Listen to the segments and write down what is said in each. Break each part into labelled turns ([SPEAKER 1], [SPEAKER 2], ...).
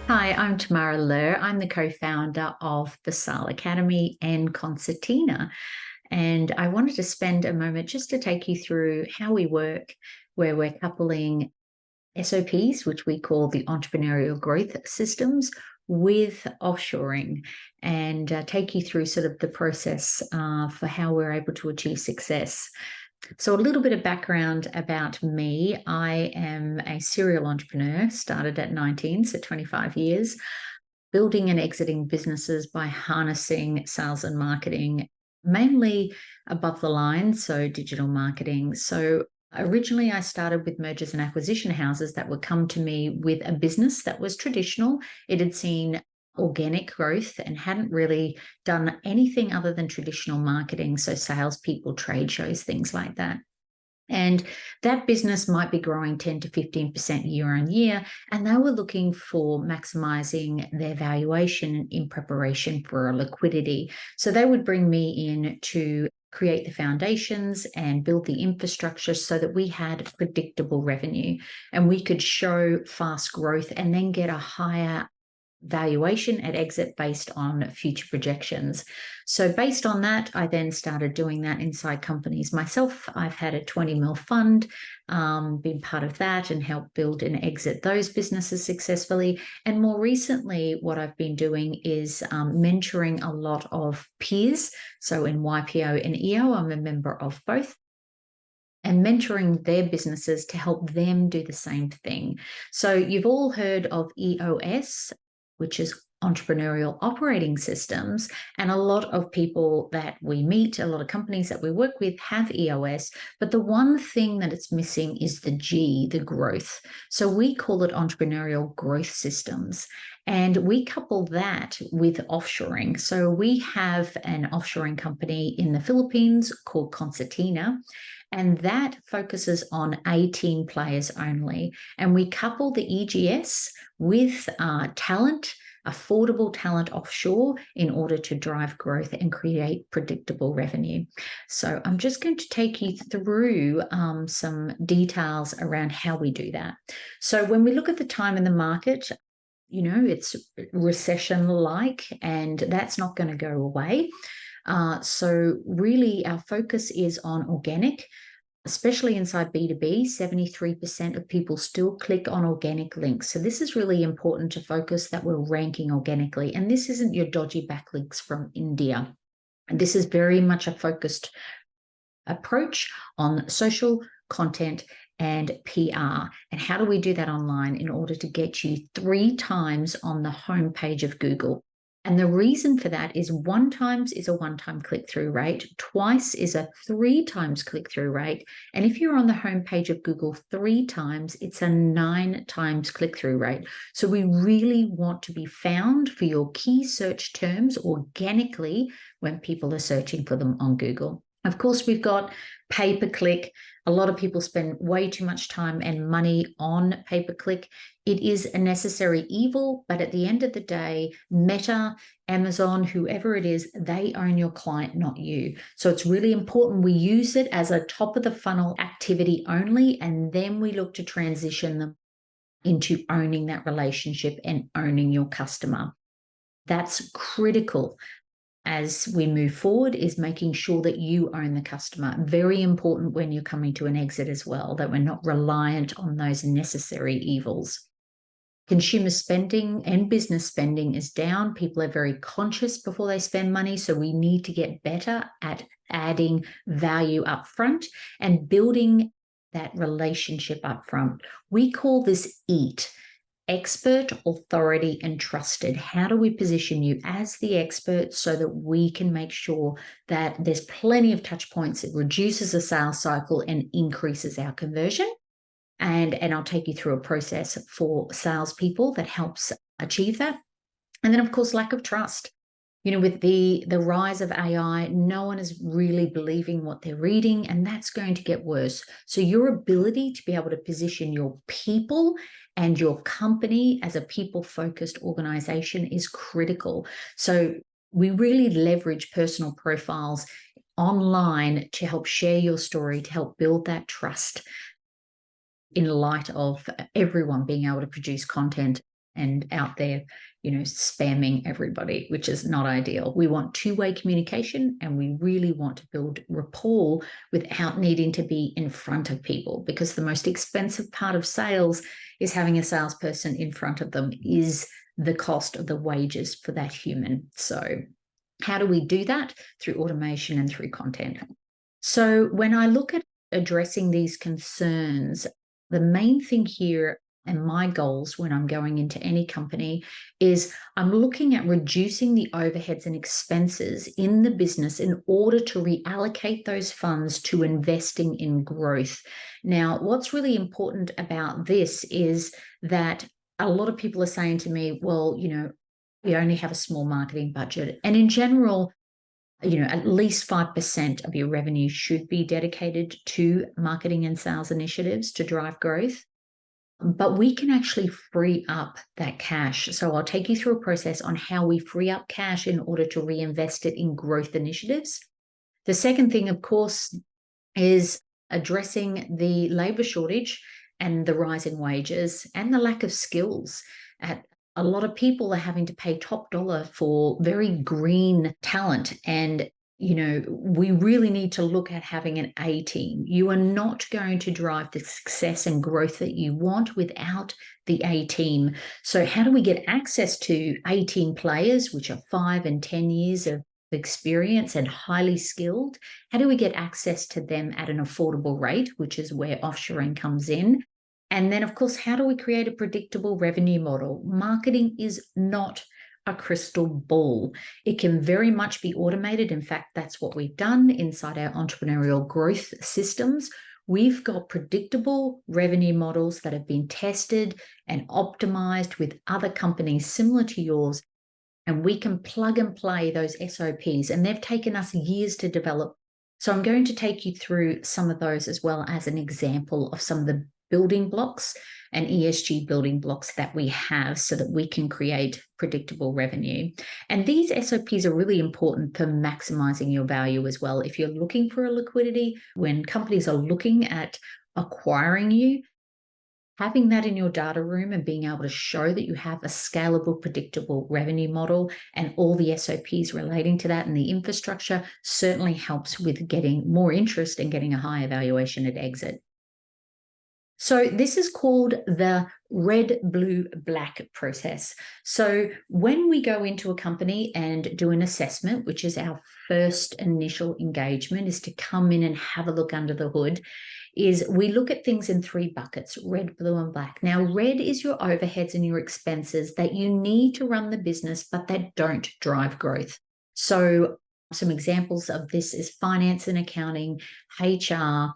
[SPEAKER 1] Hi, I'm Tamara Loehr. I'm the co-founder of the SAL Academy and Concertina. And I wanted to spend a moment just to take you through how we work, where we're coupling SOPs, which we call the entrepreneurial growth systems, with offshoring, and take you through sort of the process for how we're able to achieve success. So a little bit of background about me. I am a serial entrepreneur, started at 19, so 25 years, building and exiting businesses by harnessing sales and marketing, mainly above the line, so digital marketing. So originally I started with mergers and acquisition houses that would come to me with a business that was traditional. It had seen organic growth and hadn't really done anything other than traditional marketing, so salespeople, trade shows, things like that. And that business might be growing 10 to 15% year on year, and they were looking for maximizing their valuation in preparation for a liquidity. So they would bring me in to create the foundations and build the infrastructure so that we had predictable revenue and we could show fast growth and then get a higher valuation at exit based on future projections. So based on that, I then started doing that inside companies myself. I've had a 20 mil fund, been part of that and helped build and exit those businesses successfully. And more recently, what I've been doing is mentoring a lot of peers. So in YPO and EO, I'm a member of both, and mentoring their businesses to help them do the same thing. So you've all heard of EOS, which is entrepreneurial operating systems. And a lot of people that we meet, a lot of companies that we work with have EOS, but the one thing that it's missing is the G, the growth. So we call it entrepreneurial growth systems. And we couple that with offshoring. So we have an offshoring company in the Philippines called Concertina, and that focuses on 18 players only. And we couple the EGS with talent, affordable talent offshore, in order to drive growth and create predictable revenue. So I'm just going to take you through some details around how we do that. So when we look at the time in the market, it's recession-like, and that's not going to go away. So really our focus is on organic, especially inside B2B. 73% of people still click on organic links. So this is really important to focus that we're ranking organically. And this isn't your dodgy backlinks from India. And this is very much a focused approach on social content and PR. And how do we do that online in order to get you 3 times on the homepage of Google? And the reason for that is 1 times is a 1-time click-through rate, twice is a 3 times click-through rate. And if you're on the homepage of Google 3 times, it's a 9 times click-through rate. So we really want to be found for your key search terms organically when people are searching for them on Google. Of course, we've got pay-per-click. A lot of people spend way too much time and money on pay-per-click. It is a necessary evil, but at the end of the day, Meta, Amazon, whoever it is, they own your client, not you. So it's really important we use it as a top of the funnel activity only, and then we look to transition them into owning that relationship and owning your customer. That's critical as we move forward, is making sure that you own the customer. Very important when you're coming to an exit as well, that we're not reliant on those necessary evils. Consumer spending and business spending is down. People are very conscious before they spend money. So we need to get better at adding value up front and building that relationship up front. We call this EAT. Expert, authority, and trusted. How do we position you as the expert so that we can make sure that there's plenty of touch points? It reduces the sales cycle and increases our conversion. And I'll take you through a process for salespeople that helps achieve that. And then, of course, lack of trust. With the rise of AI, no one is really believing what they're reading, and that's going to get worse. So your ability to be able to position your people and your company as a people-focused organization is critical. So we really leverage personal profiles online to help share your story, to help build that trust in light of everyone being able to produce content and out there, spamming everybody, which is not ideal. We want two-way communication, and we really want to build rapport without needing to be in front of people, because the most expensive part of sales is having a salesperson in front of them, is the cost of the wages for that human. So how do we do that? Through automation and through content. So when I look at addressing these concerns, the main thing here and my goals when I'm going into any company is I'm looking at reducing the overheads and expenses in the business in order to reallocate those funds to investing in growth. Now, what's really important about this is that a lot of people are saying to me, well, we only have a small marketing budget. And in general, at least 5% of your revenue should be dedicated to marketing and sales initiatives to drive growth. But we can actually free up that cash. So I'll take you through a process on how we free up cash in order to reinvest it in growth initiatives. The second thing, of course, is addressing the labor shortage and the rising wages and the lack of skills. A lot of people are having to pay top dollar for very green talent, and we really need to look at having an A team. You are not going to drive the success and growth that you want without the A team. So how do we get access to A team players, which are 5 and 10 years of experience and highly skilled? How do we get access to them at an affordable rate, which is where offshoring comes in? And then, of course, how do we create a predictable revenue model? Marketing is not a crystal ball. It can very much be automated. In fact, that's what we've done inside our entrepreneurial growth systems. We've got predictable revenue models that have been tested and optimized with other companies similar to yours. And we can plug and play those SOPs, and they've taken us years to develop. So I'm going to take you through some of those as well as an example of some of the building blocks and ESG building blocks that we have so that we can create predictable revenue. And these SOPs are really important for maximizing your value as well. If you're looking for a liquidity, when companies are looking at acquiring you, having that in your data room and being able to show that you have a scalable, predictable revenue model and all the SOPs relating to that and the infrastructure certainly helps with getting more interest and getting a higher valuation at exit. So this is called the red, blue, black process. So when we go into a company and do an assessment, which is our first initial engagement, is to come in and have a look under the hood, is we look at things in 3 buckets, red, blue, and black. Now, red is your overheads and your expenses that you need to run the business, but that don't drive growth. So some examples of this is finance and accounting, HR,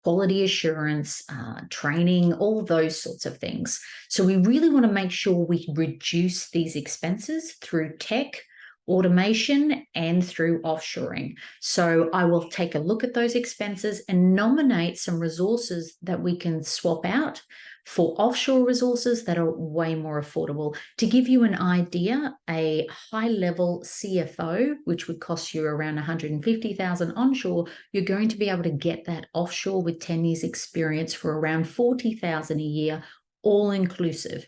[SPEAKER 1] quality assurance, training, all those sorts of things. So we really want to make sure we reduce these expenses through tech, automation, and through offshoring. So I will take a look at those expenses and nominate some resources that we can swap out for offshore resources that are way more affordable. To give you an idea, a high-level CFO, which would cost you around $150,000 onshore, you're going to be able to get that offshore with 10 years experience for around $40,000 a year, all inclusive.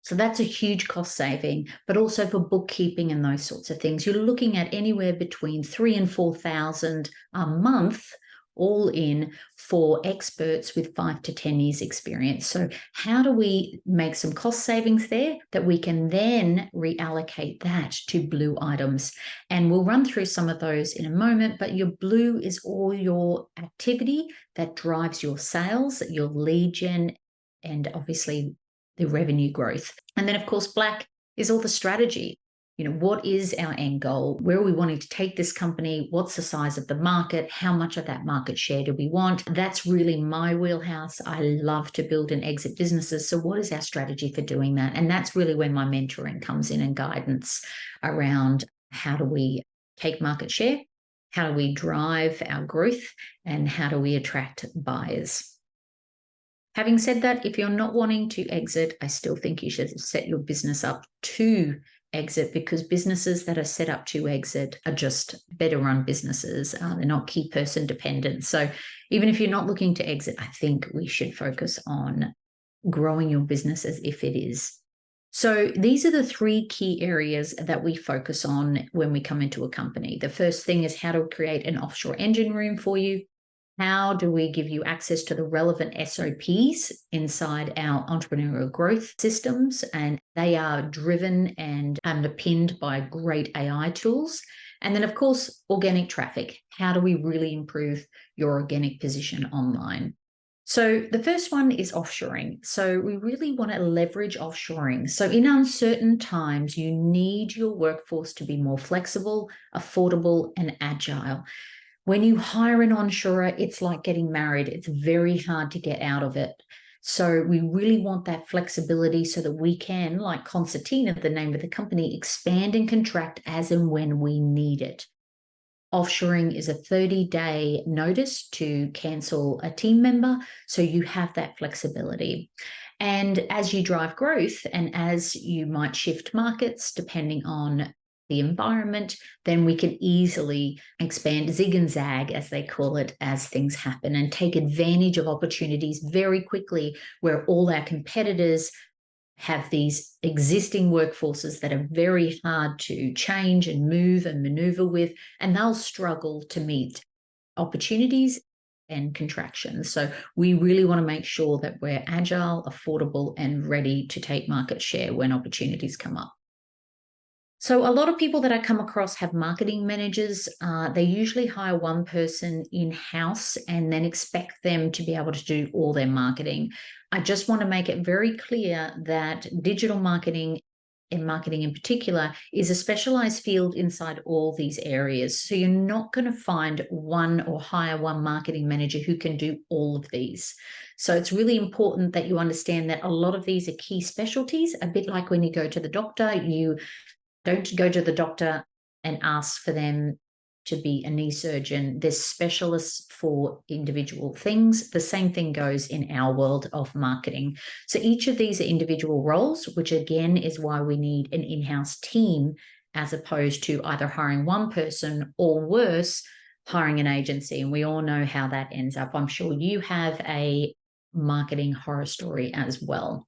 [SPEAKER 1] So that's a huge cost saving, but also for bookkeeping and those sorts of things. You're looking at anywhere between $3,000 and $4,000 a month, all in, for experts with 5 to 10 years experience. So how do we make some cost savings there that we can then reallocate that to blue items? And we'll run through some of those in a moment, but your blue is all your activity that drives your sales, your lead gen, and obviously the revenue growth. And then, of course, black is all the strategy. What is our end goal? Where are we wanting to take this company? What's the size of the market? How much of that market share do we want? That's really my wheelhouse. I love to build and exit businesses. So what is our strategy for doing that? And that's really where my mentoring comes in and guidance around how do we take market share? How do we drive our growth? And how do we attract buyers? Having said that, if you're not wanting to exit, I still think you should set your business up to exit, because businesses that are set up to exit are just better run businesses. They're not key person dependent. So even if you're not looking to exit, I think we should focus on growing your business as if it is. So these are the three key areas that we focus on when we come into a company. The first thing is how to create an offshore engine room for you. How do we give you access to the relevant SOPs inside our entrepreneurial growth systems? And they are driven and underpinned by great AI tools. And then, of course, organic traffic. How do we really improve your organic position online? So the first one is offshoring. So we really want to leverage offshoring. So in uncertain times, you need your workforce to be more flexible, affordable, and agile. When you hire an onshorer, it's like getting married. It's very hard to get out of it. So we really want that flexibility so that we can, like Concertina, the name of the company, expand and contract as and when we need it. Offshoring is a 30-day notice to cancel a team member, so you have that flexibility. And as you drive growth and as you might shift markets depending on the environment, then we can easily expand, zig and zag, as they call it, as things happen, and take advantage of opportunities very quickly where all our competitors have these existing workforces that are very hard to change and move and maneuver with, and they'll struggle to meet opportunities and contractions. So we really want to make sure that we're agile, affordable, and ready to take market share when opportunities come up. So a lot of people that I come across have marketing managers. They usually hire one person in-house and then expect them to be able to do all their marketing. I just want to make it very clear that digital marketing, and marketing in particular, is a specialized field inside all these areas. So you're not going to find one or hire one marketing manager who can do all of these. So it's really important that you understand that a lot of these are key specialties, a bit like when you go to the doctor. You don't go to the doctor and ask for them to be a knee surgeon. There's specialists for individual things. The same thing goes in our world of marketing. So each of these are individual roles, which again is why we need an in-house team as opposed to either hiring one person or worse, hiring an agency. And we all know how that ends up. I'm sure you have a marketing horror story as well.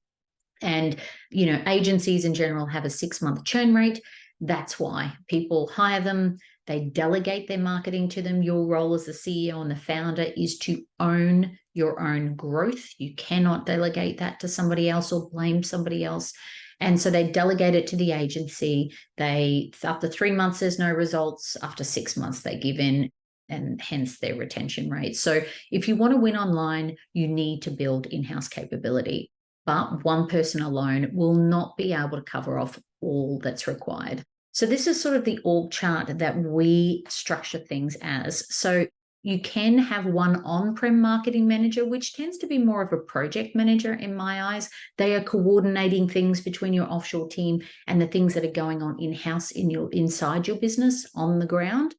[SPEAKER 1] And, agencies in general have a 6-month churn rate. That's why people hire them. They delegate their marketing to them. Your role as the CEO and the founder is to own your own growth. You cannot delegate that to somebody else or blame somebody else. And so they delegate it to the agency. After 3 months, there's no results. After 6 months, they give in, and hence their retention rate. So if you want to win online, you need to build in-house capability. But one person alone will not be able to cover off all that's required. So this is sort of the org chart that we structure things as. So you can have one on-prem marketing manager, which tends to be more of a project manager in my eyes. They are coordinating things between your offshore team and the things that are going on in-house inside your business on the ground.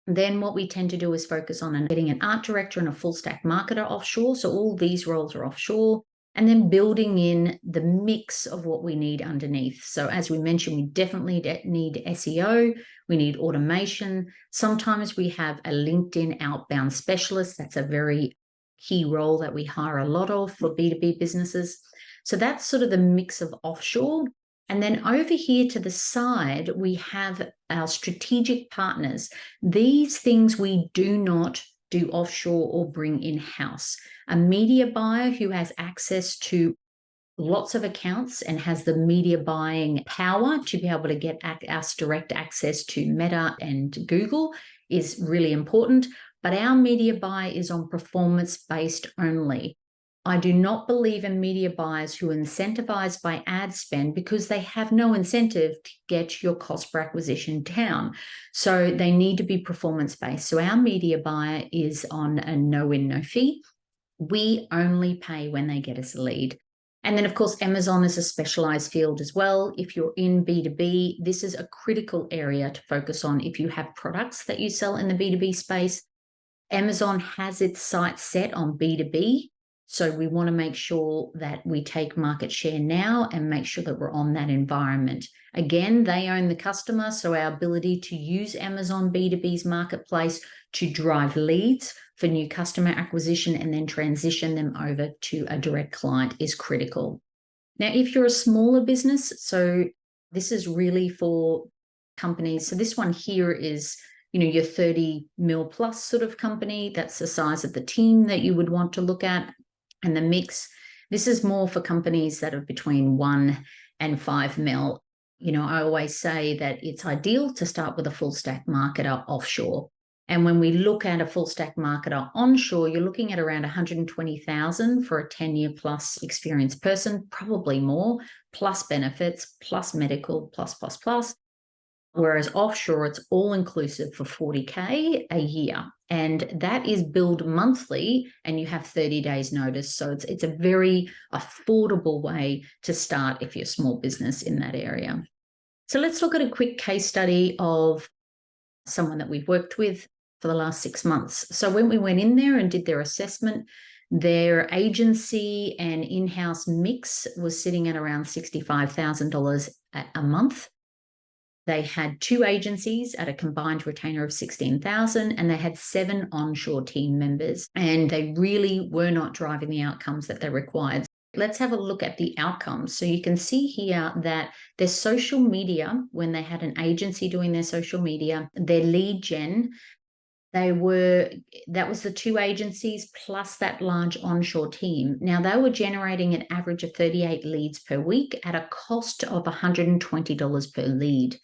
[SPEAKER 1] Then what we tend to do is focus on getting an art director and a full stack marketer offshore. So all these roles are offshore. And then building in the mix of what we need underneath. So as we mentioned, we definitely need SEO, we need automation. Sometimes we have a LinkedIn outbound specialist. That's a very key role that we hire a lot of for B2B businesses. So that's sort of the mix of offshore. And then over here to the side, we have our strategic partners. These things we do not do offshore or bring in-house. A media buyer who has access to lots of accounts and has the media buying power to be able to get us direct access to Meta and Google is really important. But our media buy is on performance-based only. I do not believe in media buyers who are incentivized by ad spend because they have no incentive to get your cost per acquisition down. So they need to be performance-based. So our media buyer is on a no-win, no-fee. We only pay when they get us a lead. And then, of course, Amazon is a specialized field as well. If you're in B2B, this is a critical area to focus on. If you have products that you sell in the B2B space, Amazon has its sights set on B2B. So we want to make sure that we take market share now and make sure that we're on that environment. Again, they own the customer, so our ability to use Amazon B2B's marketplace to drive leads for new customer acquisition and then transition them over to a direct client is critical. Now, if you're a smaller business, so this is really for companies. So this one here is, your 30 mil plus sort of company. That's the size of the team that you would want to look at. And the mix, this is more for companies that are between 1 and 5 mil. I always say that it's ideal to start with a full stack marketer offshore. And when we look at a full stack marketer onshore, you're looking at around 120,000 for a 10-year plus experienced person, probably more, plus benefits, plus medical, plus. Whereas offshore, it's all inclusive for 40K a year. And that is billed monthly, and you have 30 days notice. So it's a very affordable way to start if you're a small business in that area. So let's look at a quick case study of someone that we've worked with for the last 6 months. So when we went in there and did their assessment, their agency and in-house mix was sitting at around $65,000 a month. They had 2 agencies at a combined retainer of 16,000, and they had 7 onshore team members, and they really were not driving the outcomes that they required. Let's have a look at the outcomes. So you can see here that their social media, when they had an agency doing their social media, their lead gen, that was the 2 agencies plus that large onshore team. Now, they were generating an average of 38 leads per week at a cost of $120 per lead.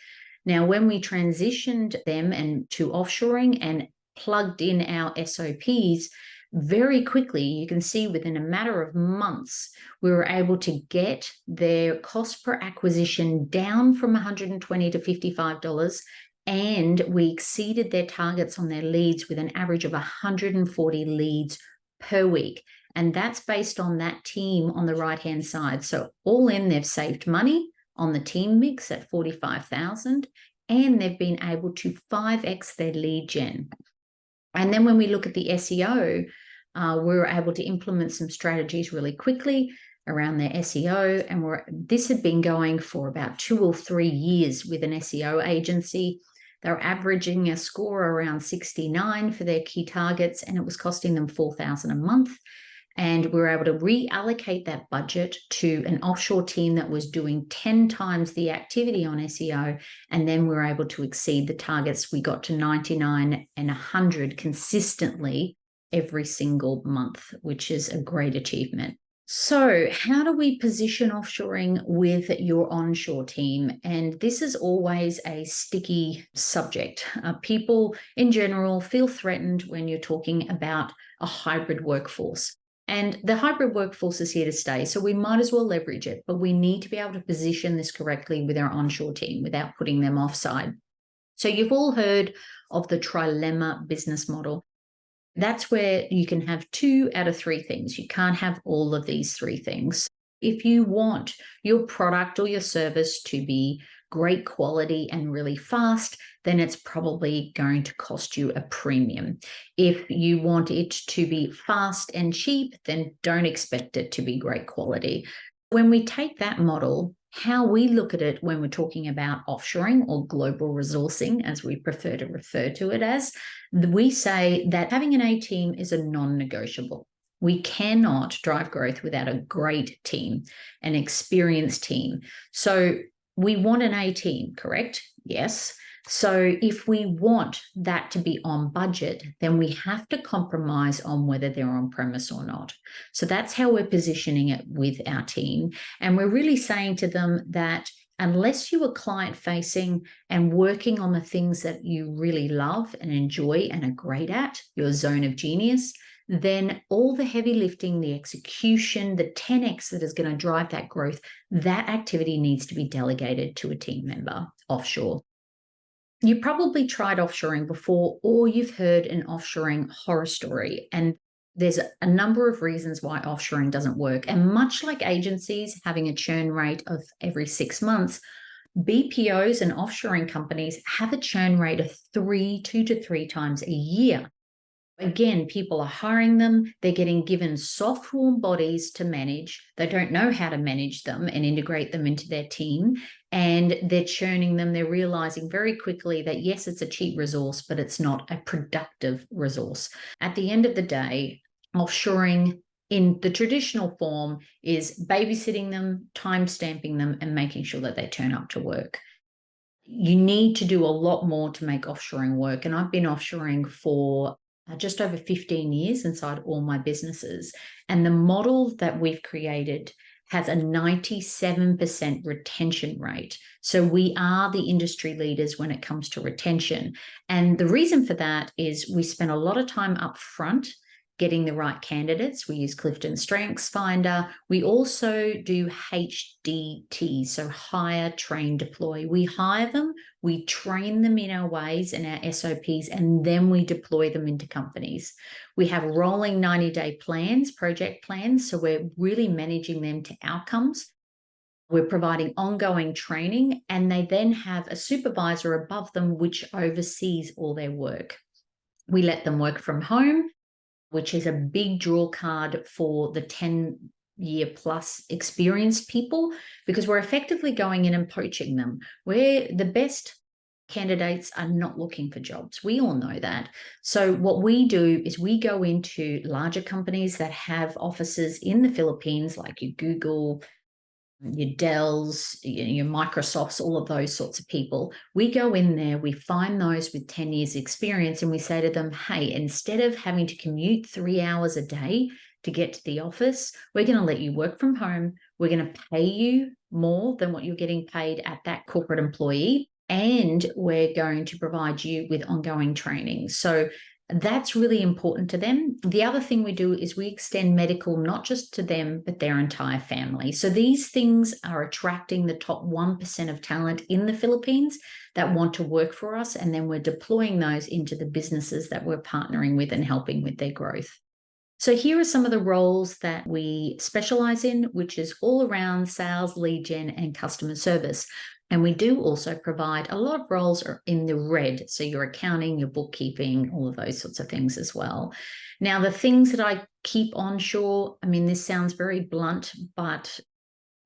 [SPEAKER 1] Now, when we transitioned them and to offshoring and plugged in our SOPs, very quickly, you can see within a matter of months, we were able to get their cost per acquisition down from $120 to $55, and we exceeded their targets on their leads with an average of 140 leads per week. And that's based on that team on the right-hand side. So all in, they've saved money on the team mix at $45,000, and they've been able to 5x their lead gen. And then when we look at the SEO, we were able to implement some strategies really quickly around their SEO. And this had been going for about 2 or 3 years with an SEO agency. They were averaging a score around 69 for their key targets, and it was costing them $4,000 a month. And we were able to reallocate that budget to an offshore team that was doing 10 times the activity on SEO. And then we were able to exceed the targets. We got to 99 and 100 consistently every single month, which is a great achievement. So how do we position offshoring with your onshore team? And this is always a sticky subject. People in general feel threatened when you're talking about a hybrid workforce. And the hybrid workforce is here to stay, so we might as well leverage it, but we need to be able to position this correctly with our onshore team without putting them offside. So you've all heard of the trilemma business model. That's where you can have 2 out of 3 things. You can't have all of these 3 things. If you want your product or your service to be great quality and really fast, then it's probably going to cost you a premium. If you want it to be fast and cheap, then don't expect it to be great quality. When we take that model, how we look at it when we're talking about offshoring or global resourcing, as we prefer to refer to it as, we say that having an A team is a non-negotiable. We cannot drive growth without a great team, an experienced team. So we want an A team, correct? Yes. So if we want that to be on budget, then we have to compromise on whether they're on premise or not. So that's how we're positioning it with our team. And we're really saying to them that unless you are client facing and working on the things that you really love and enjoy and are great at, your zone of genius, then all the heavy lifting, the execution, the 10x that is going to drive that growth, that activity needs to be delegated to a team member offshore. You probably tried offshoring before, or you've heard an offshoring horror story. And there's a number of reasons why offshoring doesn't work. And much like agencies having a churn rate of every 6 months, BPOs and offshoring companies have a churn rate of 2 to 3 times a year. Again, people are hiring them. They're getting given soft, warm bodies to manage. They don't know how to manage them and integrate them into their team. And they're churning them. They're realizing very quickly that, yes, it's a cheap resource, but it's not a productive resource. At the end of the day, offshoring in the traditional form is babysitting them, time stamping them, and making sure that they turn up to work. You need to do a lot more to make offshoring work. And I've been offshoring for just over 15 years inside all my businesses. And the model that we've created has a 97% retention rate. So we are the industry leaders when it comes to retention. And the reason for that is we spend a lot of time up front getting the right candidates. We use Clifton Strengths Finder. We also do HDT, so hire, train, deploy. We hire them, we train them in our ways and our SOPs, and then we deploy them into companies. We have rolling 90-day plans, project plans, so we're really managing them to outcomes. We're providing ongoing training, and they then have a supervisor above them which oversees all their work. We let them work from home, which is a big draw card for the 10-year plus experienced people, because we're effectively going in and poaching them. Where the best candidates are not looking for jobs. We all know that. So what we do is we go into larger companies that have offices in the Philippines, like your Google, your Dells, your Microsofts, all of those sorts of people. We go in there, we find those with 10 years experience, and we say to them, hey, instead of having to commute 3 hours a day to get to the office, we're going to let you work from home. We're going to pay you more than what you're getting paid at that corporate employee, and we're going to provide you with ongoing training. So that's really important to them. The other thing we do is we extend medical not just to them, but their entire family. So these things are attracting the top 1% of talent in the Philippines that want to work for us. And then we're deploying those into the businesses that we're partnering with and helping with their growth. So here are some of the roles that we specialize in, which is all around sales, lead gen, and customer service. And we do also provide a lot of roles in the red. So your accounting, your bookkeeping, all of those sorts of things as well. Now, the things that I keep onshore, I mean, this sounds very blunt, but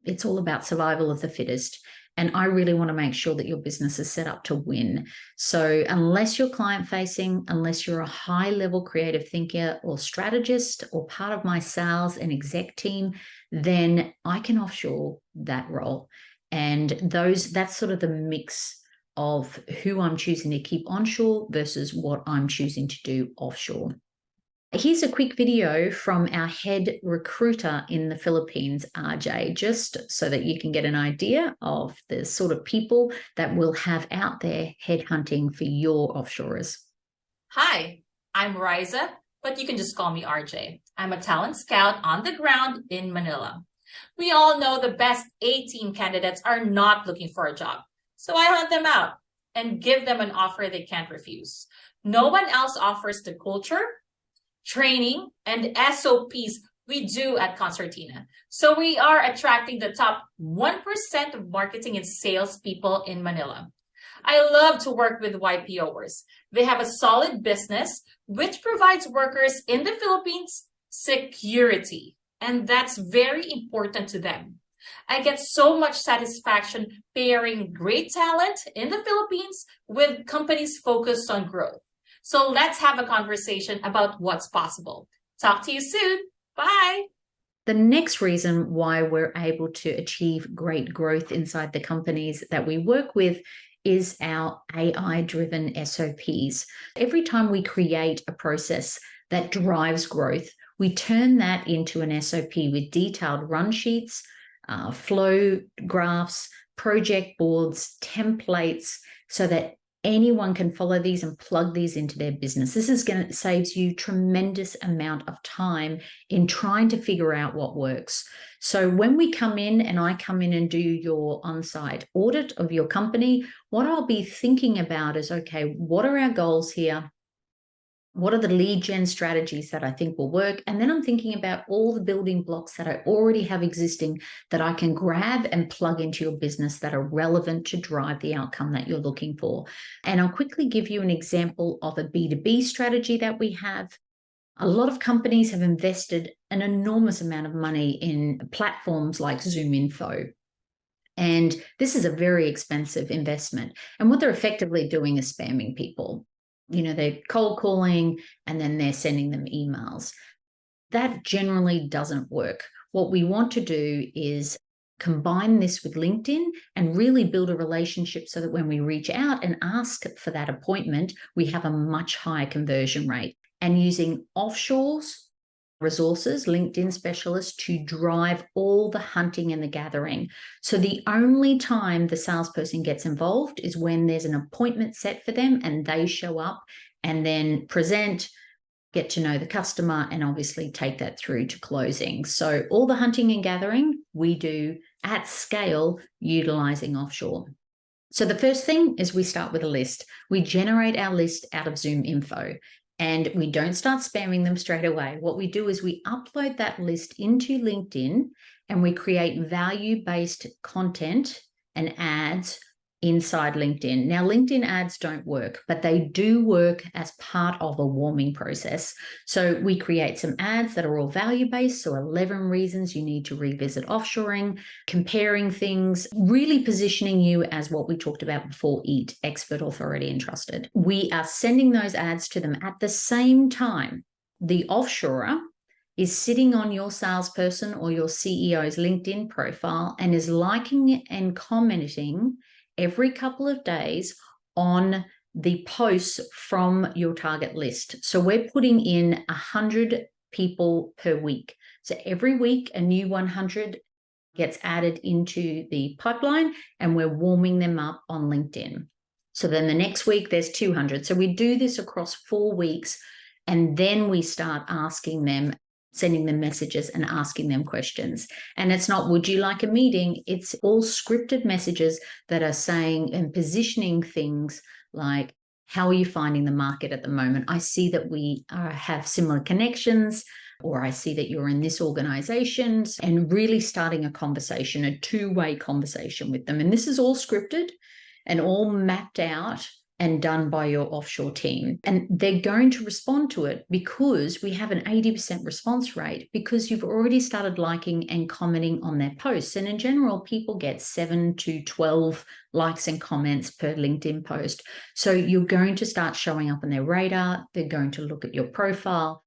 [SPEAKER 1] it's all about survival of the fittest. And I really want to make sure that your business is set up to win. So unless you're client facing, unless you're a high level creative thinker or strategist or part of my sales and exec team, then I can offshore that role. And that's sort of the mix of who I'm choosing to keep onshore versus what I'm choosing to do offshore. Here's a quick video from our head recruiter in the Philippines, RJ, just so that you can get an idea of the sort of people that we'll have out there headhunting for your offshorers.
[SPEAKER 2] Hi, I'm Riza, but you can just call me RJ. I'm a talent scout on the ground in Manila. We all know the best A-team candidates are not looking for a job. So I hunt them out and give them an offer they can't refuse. No one else offers the culture, training, and SOPs we do at Concertina. So we are attracting the top 1% of marketing and sales people in Manila. I love to work with YPOers. They have a solid business which provides workers in the Philippines security. And that's very important to them. I get so much satisfaction pairing great talent in the Philippines with companies focused on growth. So let's have a conversation about what's possible. Talk to you soon. Bye.
[SPEAKER 1] The next reason why we're able to achieve great growth inside the companies that we work with is our AI-driven SOPs. Every time we create a process that drives growth, we turn that into an SOP with detailed run sheets, flow graphs, project boards, templates, so that anyone can follow these and plug these into their business. This is going to save you tremendous amount of time in trying to figure out what works. So when we come in and I come in and do your on-site audit of your company, what I'll be thinking about is, okay, what are our goals here? What are the lead gen strategies that I think will work? And then I'm thinking about all the building blocks that I already have existing that I can grab and plug into your business that are relevant to drive the outcome that you're looking for. And I'll quickly give you an example of a B2B strategy that we have. A lot of companies have invested an enormous amount of money in platforms like ZoomInfo. And this is a very expensive investment. And what they're effectively doing is spamming people. You know, they're cold calling and then they're sending them emails. That generally doesn't work. What we want to do is combine this with LinkedIn and really build a relationship so that when we reach out and ask for that appointment, we have a much higher conversion rate. And using offshores resources, LinkedIn specialists, to drive all the hunting and the gathering. So the only time the salesperson gets involved is when there's an appointment set for them and they show up and then present, get to know the customer, and obviously take that through to closing. So all the hunting and gathering we do at scale utilizing offshore. So the first thing is we start with a list. We generate our list out of Zoom info. And we don't start spamming them straight away. What we do is we upload that list into LinkedIn and we create value-based content and ads inside LinkedIn. Now, LinkedIn ads don't work, but they do work as part of a warming process. So we create some ads that are all value-based. So 11 reasons you need to revisit offshoring, comparing things, really positioning you as what we talked about before, EAT, expert, authority, and trusted. We are sending those ads to them at the same time. The offshorer is sitting on your salesperson or your CEO's LinkedIn profile and is liking and commenting every couple of days on the posts from your target list. So we're putting in 100 people per week. So every week, a new 100 gets added into the pipeline and we're warming them up on LinkedIn. So then the next week, there's 200. So we do this across 4 weeks, and then we start asking them, sending them messages and asking them questions. And it's not, would you like a meeting? It's all scripted messages that are saying and positioning things like, how are you finding the market at the moment? I see that we have similar connections, or I see that you're in this organization, and really starting a conversation, a two-way conversation with them. And this is all scripted and all mapped out and done by your offshore team. And they're going to respond to it because we have an 80% response rate, because you've already started liking and commenting on their posts. And in general, people get 7 to 12 likes and comments per LinkedIn post. So you're going to start showing up on their radar. They're going to look at your profile.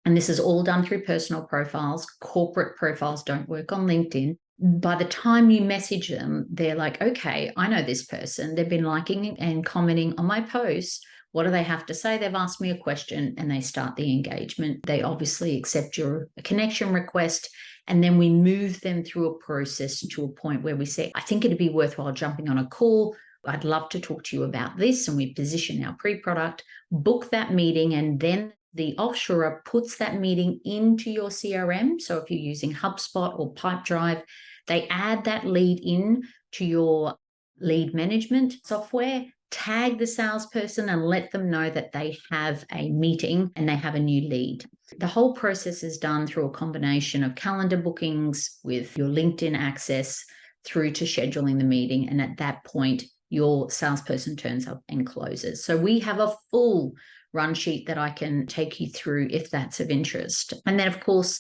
[SPEAKER 1] And this is all done through personal profiles. Corporate profiles don't work on LinkedIn. By the time you message them, they're like, okay, I know this person. They've been liking and commenting on my posts. What do they have to say? They've asked me a question, and they start the engagement. They obviously accept your connection request. And then we move them through a process to a point where we say, I think it'd be worthwhile jumping on a call. I'd love to talk to you about this. And we position our pre-product, book that meeting, and then the offshorer puts that meeting into your CRM. So if you're using HubSpot or Pipedrive, they add that lead in to your lead management software, tag the salesperson, and let them know that they have a meeting and they have a new lead. The whole process is done through a combination of calendar bookings with your LinkedIn access through to scheduling the meeting. And at that point, your salesperson turns up and closes. So we have a full run sheet that I can take you through if that's of interest. And then, of course,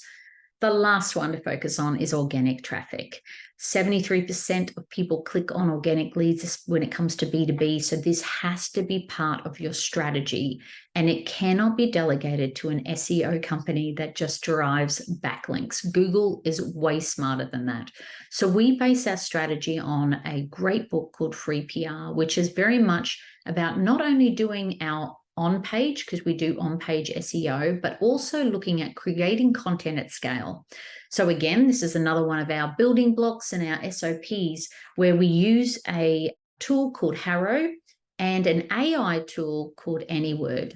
[SPEAKER 1] the last one to focus on is organic traffic. 73% of people click on organic leads when it comes to B2B. So this has to be part of your strategy, and it cannot be delegated to an SEO company that just derives backlinks. Google is way smarter than that. So we base our strategy on a great book called Free PR, which is very much about not only doing our on-page, because we do on-page SEO, but also looking at creating content at scale. So again, this is another one of our building blocks and our SOPs, where we use a tool called Harrow and an AI tool called AnyWord.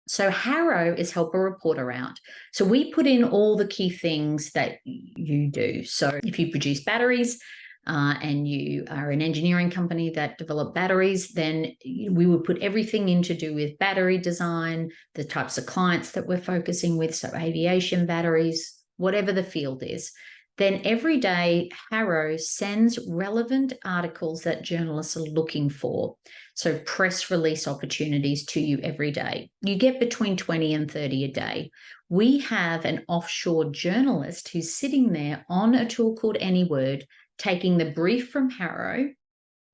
[SPEAKER 1] So Harrow is help a reporter out. So we put in all the key things that you do. So if you produce batteries, and you are an engineering company that develop batteries, then we would put everything in to do with battery design, the types of clients that we're focusing with, so aviation batteries, whatever the field is. Then every day, Harrow sends relevant articles that journalists are looking for. So press release opportunities to you every day. You get between 20 and 30 a day. We have an offshore journalist who's sitting there on a tool called AnyWord, taking the brief from Harrow,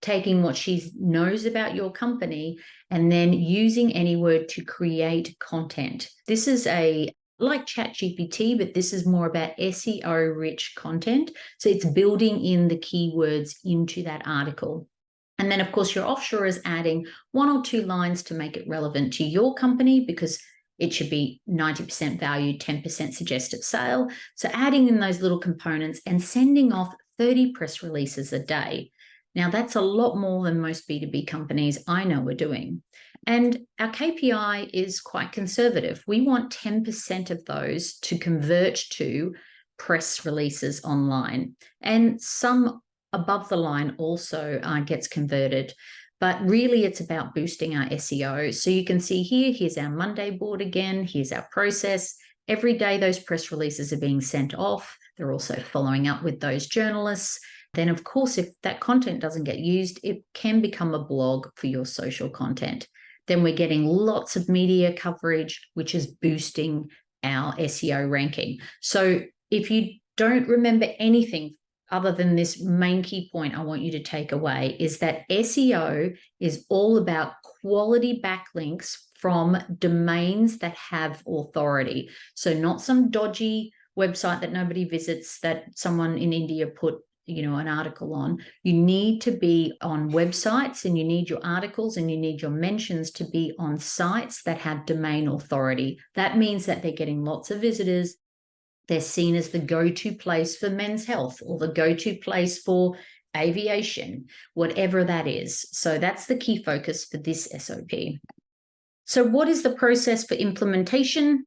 [SPEAKER 1] taking what she knows about your company, and then using AnyWord to create content. This is a like ChatGPT, but this is more about SEO rich content. So it's building in the keywords into that article. And then, of course, your offshore is adding 1 or 2 lines to make it relevant to your company, because it should be 90% value, 10% suggested sale. So adding in those little components and sending off 30 press releases a day. Now, that's a lot more than most B2B companies I know are doing. And our KPI is quite conservative. We want 10% of those to convert to press releases online. And some above the line also gets converted. But really, it's about boosting our SEO. So you can see here, here's our Monday board again. Here's our process. Every day, those press releases are being sent off. They're also following up with those journalists. Then, of course, if that content doesn't get used, it can become a blog for your social content. Then we're getting lots of media coverage, which is boosting our SEO ranking. So if you don't remember anything other than this main key point I want you to take away, is that SEO is all about quality backlinks from domains that have authority. So not some dodgy website that nobody visits that someone in India put an article on. You need to be on websites, and you need your articles and you need your mentions to be on sites that have domain authority. That means that they're getting lots of visitors. They're seen as the go-to place for men's health, or the go-to place for aviation, whatever that is. So that's the key focus for this SOP. So what is the process for implementation?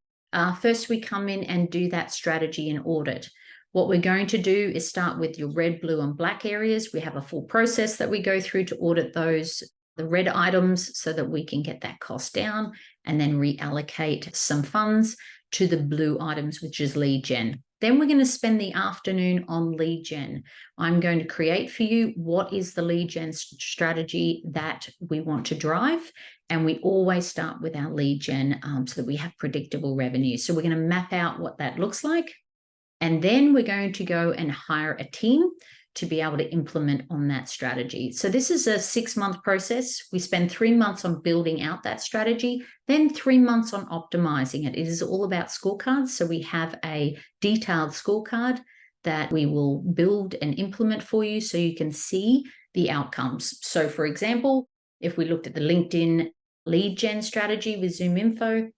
[SPEAKER 1] First, we come in and do that strategy and audit. What we're going to do is start with your red, blue, and black areas. We have a full process that we go through to audit those, the red items, so that we can get that cost down and then reallocate some funds to the blue items, which is lead gen. Then we're going to spend the afternoon on lead gen. I'm going to create for you what is the lead gen strategy that we want to drive. And we always start with our lead gen so that we have predictable revenue. So we're going to map out what that looks like. And then we're going to go and hire a team to be able to implement on that strategy. So this is a 6-month process. We spend 3 months on building out that strategy, then 3 months on optimizing it. It is all about scorecards. So we have a detailed scorecard that we will build and implement for you so you can see the outcomes. So for example, if we looked at the LinkedIn lead gen strategy with Zoom Info,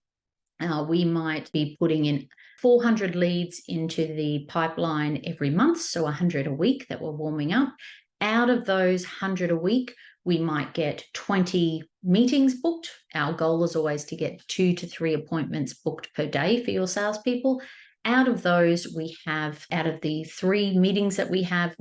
[SPEAKER 1] we might be putting in 400 leads into the pipeline every month, so 100 a week that we're warming up. Out of those 100 a week, we might get 20 meetings booked. Our goal is always to get 2 to 3 appointments booked per day for your salespeople. Out of those, out of the 3 meetings that we have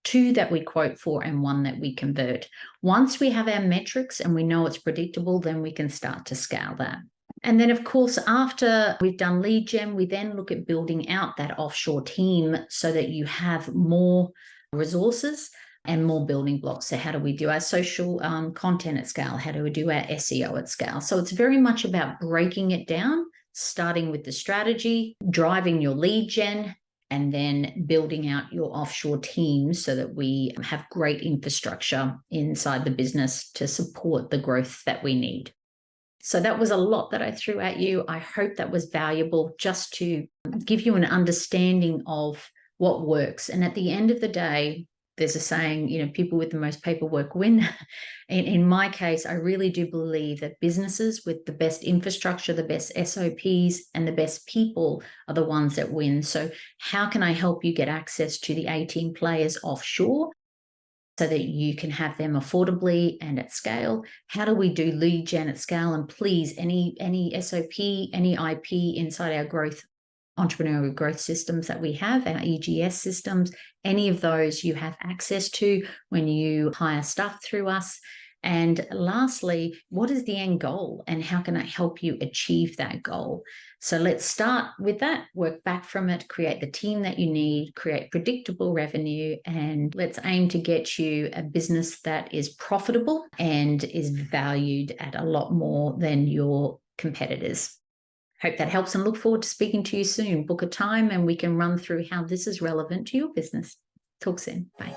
[SPEAKER 1] 2 that we quote for and 1 that we convert. Once we have our metrics and we know it's predictable, then we can start to scale that. And then, of course, after we've done lead gen, we then look at building out that offshore team so that you have more resources and more building blocks. So how do we do our social content at scale? How do we do our SEO at scale? So it's very much about breaking it down, starting with the strategy, driving your lead gen, and then building out your offshore teams so that we have great infrastructure inside the business to support the growth that we need. So that was a lot that I threw at you. I hope that was valuable just to give you an understanding of what works. And at the end of the day, there's a saying, people with the most paperwork win. In my case, I really do believe that businesses with the best infrastructure, the best SOPs, and the best people are the ones that win. So how can I help you get access to the 18 players offshore so that you can have them affordably and at scale? How do we do lead gen at scale? And please, any SOP, any IP inside our entrepreneurial growth systems that we have, our EGS systems, any of those you have access to when you hire staff through us. And lastly, what is the end goal and how can I help you achieve that goal? So let's start with that, work back from it, create the team that you need, create predictable revenue, and let's aim to get you a business that is profitable and is valued at a lot more than your competitors. Hope that helps and look forward to speaking to you soon. Book a time and we can run through how this is relevant to your business. Talk soon. Bye.